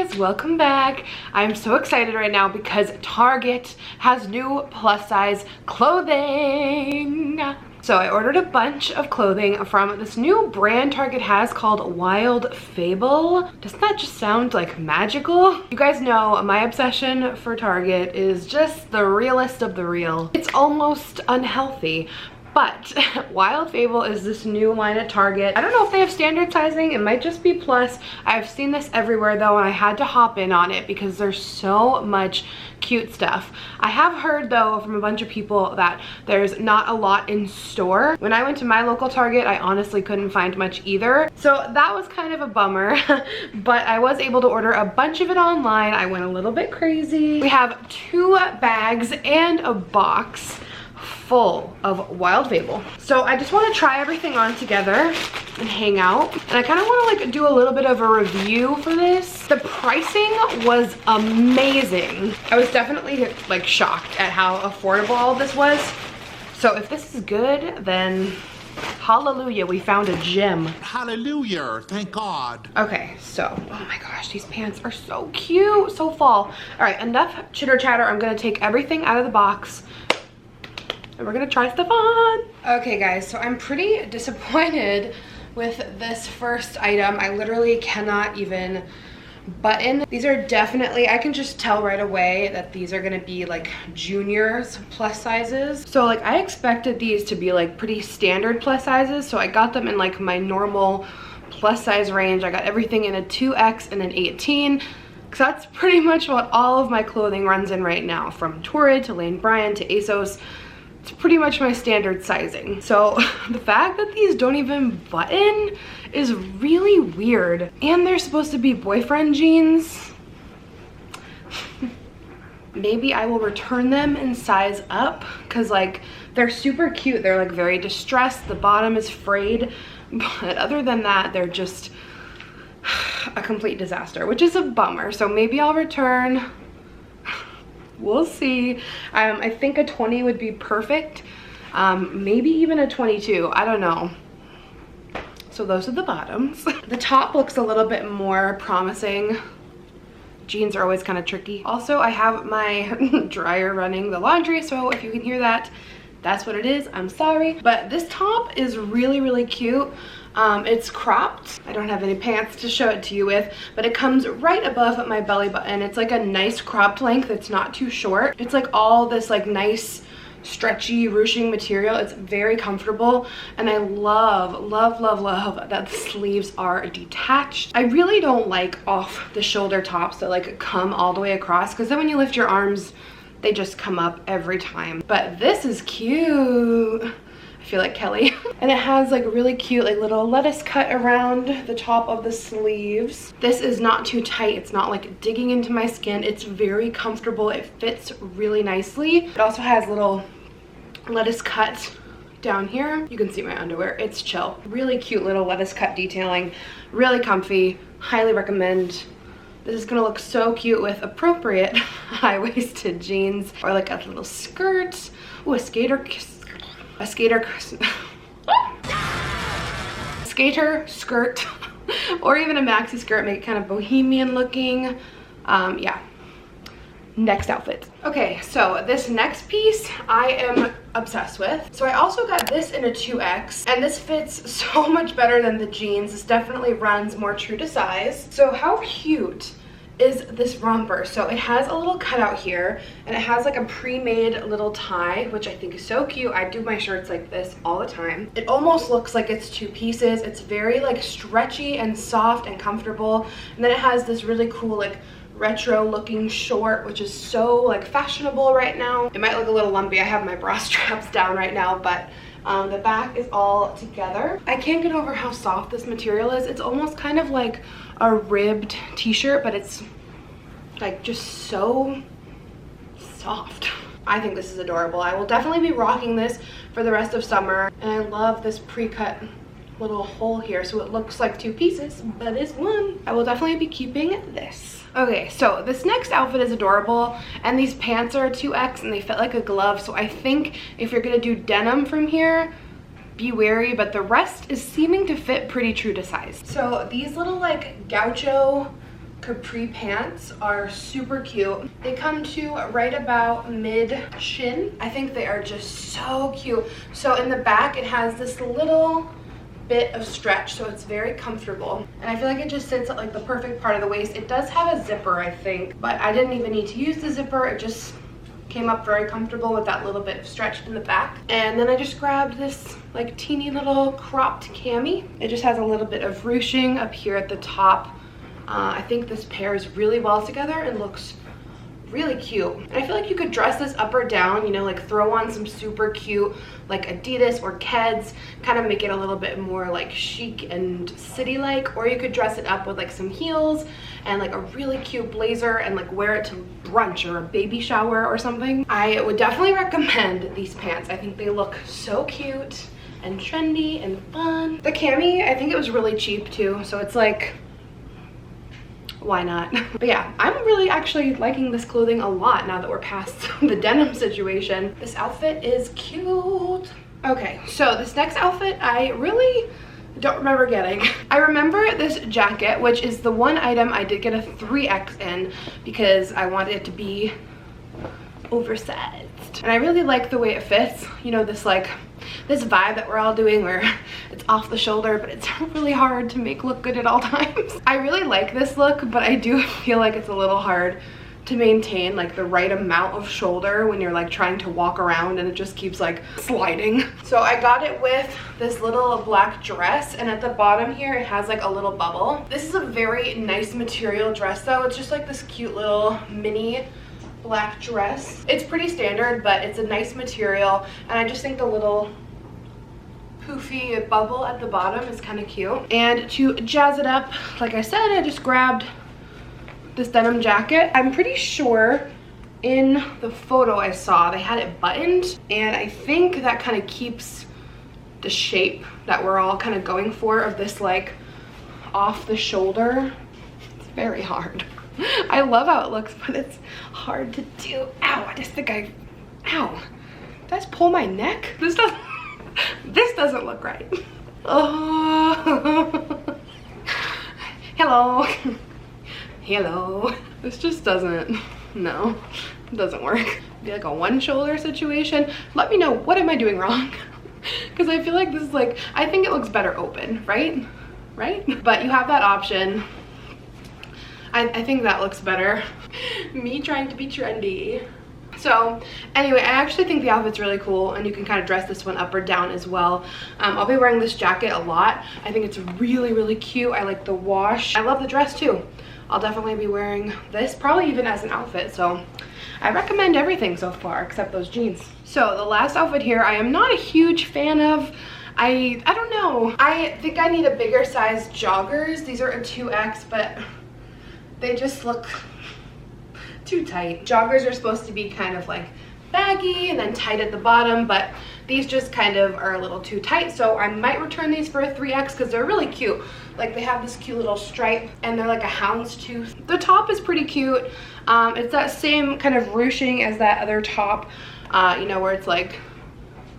guys, welcome back. I'm so excited right now because Target has new plus size clothing. So I ordered a bunch of clothing from this new brand Target has called Wild Fable. Doesn't that just sound like magical? You guys know my obsession for Target is just the realest of the real. It's almost unhealthy. But Wild Fable is this new line at Target. I don't know if they have standard sizing. It might just be plus. I've seen this everywhere though, and I had to hop in on it because there's so much cute stuff. I have heard though from a bunch of people that there's not a lot in store. When I went to my local Target, I honestly couldn't find much either. So that was kind of a bummer, but I was able to order a bunch of it online. I went a little bit crazy. We have 2 bags and a box full of Wild Fable. So I just want to try everything on together and hang out. And I kind of want to like do a little bit of a review for this. The pricing was amazing. I was definitely like shocked at how affordable all this was. So if this is good, then hallelujah, we found a gem. Hallelujah, thank God. Okay, so, oh my gosh, these pants are so cute, so fall. All right, enough chitter chatter. I'm gonna take everything out of the box and we're gonna try stuff on. Okay guys, so I'm pretty disappointed with this first item. I literally cannot even button. These are definitely, I can just tell right away that these are gonna be like juniors plus sizes. So like I expected these to be like pretty standard plus sizes. So I got them in like my normal plus size range. I got everything in a 2X and an 18. Cause that's pretty much what all of my clothing runs in right now, from Torrid to Lane Bryant to ASOS. It's pretty much my standard sizing. So the fact that these don't even button is really weird. And they're supposed to be boyfriend jeans. Maybe I will return them and size up because like they're super cute. They're like very distressed. The bottom is frayed. But other than that, they're just a complete disaster, which is a bummer. So maybe I'll return. We'll see. I think a 20 would be perfect. Maybe even a 22. I don't know. So those are the bottoms. The top looks a little bit more promising. Jeans are always kind of tricky. Also, I have my dryer running the laundry, so if you can hear that, that's what it is. I'm sorry. But this top is really, really cute. It's cropped. I don't have any pants to show it to you with, but it comes right above my belly button. It's like a nice cropped length. It's not too short. It's like all this like nice stretchy ruching material. It's very comfortable, and I love, love, love, love that the sleeves are detached. I really don't like off the shoulder tops that like come all the way across, because then when you lift your arms, they just come up every time. But this is cute. I feel like Kelly. And it has like really cute like little lettuce cut around the top of the sleeves. This is not too tight. It's not like digging into my skin. It's very comfortable. It fits really nicely. It also has little lettuce cut down here. You can see my underwear. It's chill. Really cute little lettuce cut detailing. Really comfy. Highly recommend. This is gonna look so cute with appropriate high-waisted jeans or like a little skirt. Ooh, a skater skirt or even a maxi skirt, make it kind of bohemian looking. Yeah, next outfit. Okay, so this next piece I am obsessed with. So I also got this in a 2X, and this fits so much better than the jeans. This definitely runs more true to size. So how cute is this romper? So it has a little cutout here, and it has like a pre-made little tie, which I think is so cute. I do my shirts like this all the time. It almost looks like it's 2 pieces. It's very like stretchy and soft and comfortable. And then it has this really cool like retro looking short, which is so like fashionable right now. It might look a little lumpy. I have my bra straps down right now, but the back is all together. I can't get over how soft this material is. It's almost kind of like a ribbed t-shirt, but it's like just so soft. I think this is adorable. I will definitely be rocking this for the rest of summer. And I love this pre-cut little hole here, so it looks like 2 pieces, but it's 1. I will definitely be keeping this. Okay, so this next outfit is adorable, and these pants are a 2X and they fit like a glove, so I think if you're gonna do denim from here, be wary, but the rest is seeming to fit pretty true to size. So these little like gaucho capri pants are super cute. They come to right about mid shin. I think they are just so cute. So in the back it has this little bit of stretch, so it's very comfortable, and I feel like it just sits at like the perfect part of the waist. It does have a zipper, I think, but I didn't even need to use the zipper. It just came up very comfortable with that little bit of stretch in the back. And then I just grabbed this like teeny little cropped cami. It just has a little bit of ruching up here at the top. I think this pairs really well together and looks really cute. And I feel like you could dress this up or down, you know, like throw on some super cute like Adidas or Keds, kind of make it a little bit more like chic and city-like, or you could dress it up with like some heels and like a really cute blazer and like wear it to brunch or a baby shower or something. I would definitely recommend these pants. I think they look so cute and trendy and fun. The cami, I think it was really cheap too, so it's like, why not? But yeah, I'm really actually liking this clothing a lot now that we're past the denim situation. This outfit is cute. Okay, so this next outfit I really don't remember getting. I remember this jacket, which is the one item I did get a 3X in because I wanted it to be oversized. And I really like the way it fits. You know, this like this vibe that we're all doing where it's off the shoulder, but it's really hard to make look good at all times. I really like this look, but I do feel like it's a little hard to maintain like the right amount of shoulder when you're like trying to walk around and it just keeps like sliding. So I got it with this little black dress, and at the bottom here it has like a little bubble. This is a very nice material dress though. It's just like this cute little mini black dress. It's pretty standard, but it's a nice material, and I just think the little poofy bubble at the bottom is kind of cute. And to jazz it up, like I said, I just grabbed this denim jacket. I'm pretty sure in the photo I saw they had it buttoned, and I think that kind of keeps the shape that we're all kind of going for of this like off the shoulder. It's very hard. I love how it looks, but it's hard to do. Ow, I just think ow. Did I just pull my neck? This doesn't look right. Oh. Hello. Hello. This just doesn't, no, it doesn't work. It'd be like a one shoulder situation. Let me know, what am I doing wrong? Because I feel like this is like, I think it looks better open, right? Right? But you have that option. I think that looks better. Me trying to be trendy. So anyway, I actually think the outfit's really cool, and you can kind of dress this one up or down as well. I'll be wearing this jacket a lot. I think it's really, really cute. I like the wash. I love the dress too. I'll definitely be wearing this, probably even as an outfit. So I recommend everything so far except those jeans. So the last outfit here, I am not a huge fan of. I don't know. I think I need a bigger size joggers. These are a 2X, but they just look too tight. Joggers are supposed to be kind of like baggy and then tight at the bottom, but these just kind of are a little too tight, so I might return these for a 3X because they're really cute. Like they have this cute little stripe and they're like a houndstooth. The top is pretty cute. It's that same kind of ruching as that other top, you know, where it's like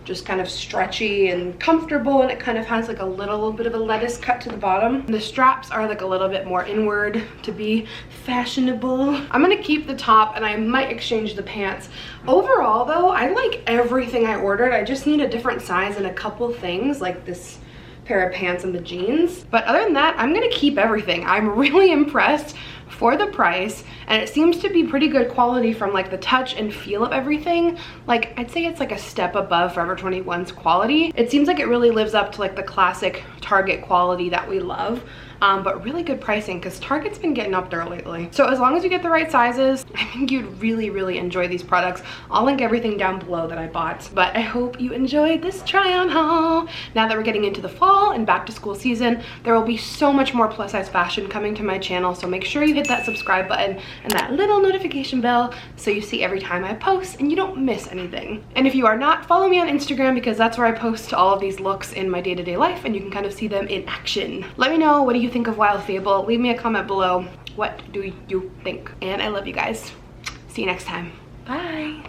just kind of stretchy and comfortable, and it kind of has like a little bit of a lettuce cut to the bottom. The straps are like a little bit more inward to be fashionable. I'm gonna keep the top and I might exchange the pants. Overall though, I like everything I ordered. I just need a different size and a couple things like this pair of pants and the jeans. But other than that, I'm gonna keep everything. I'm really impressed for the price, and it seems to be pretty good quality from like the touch and feel of everything. Like I'd say it's like a step above Forever 21's quality. It seems like it really lives up to like the classic Target quality that we love, but really good pricing because Target's been getting up there lately. So as long as you get the right sizes, I think you'd really, really enjoy these products. I'll link everything down below that I bought, but I hope you enjoyed this try on haul. Now that we're getting into the fall and back to school season, there will be so much more plus size fashion coming to my channel, so make sure you hit that subscribe button and that little notification bell so you see every time I post and you don't miss anything. And if you are not, follow me on Instagram because that's where I post all of these looks in my day-to-day life and you can kind of see them in action. Let me know, what do you think of Wild Fable? Leave me a comment below. What do you think? And I love you guys. See you next time. Bye.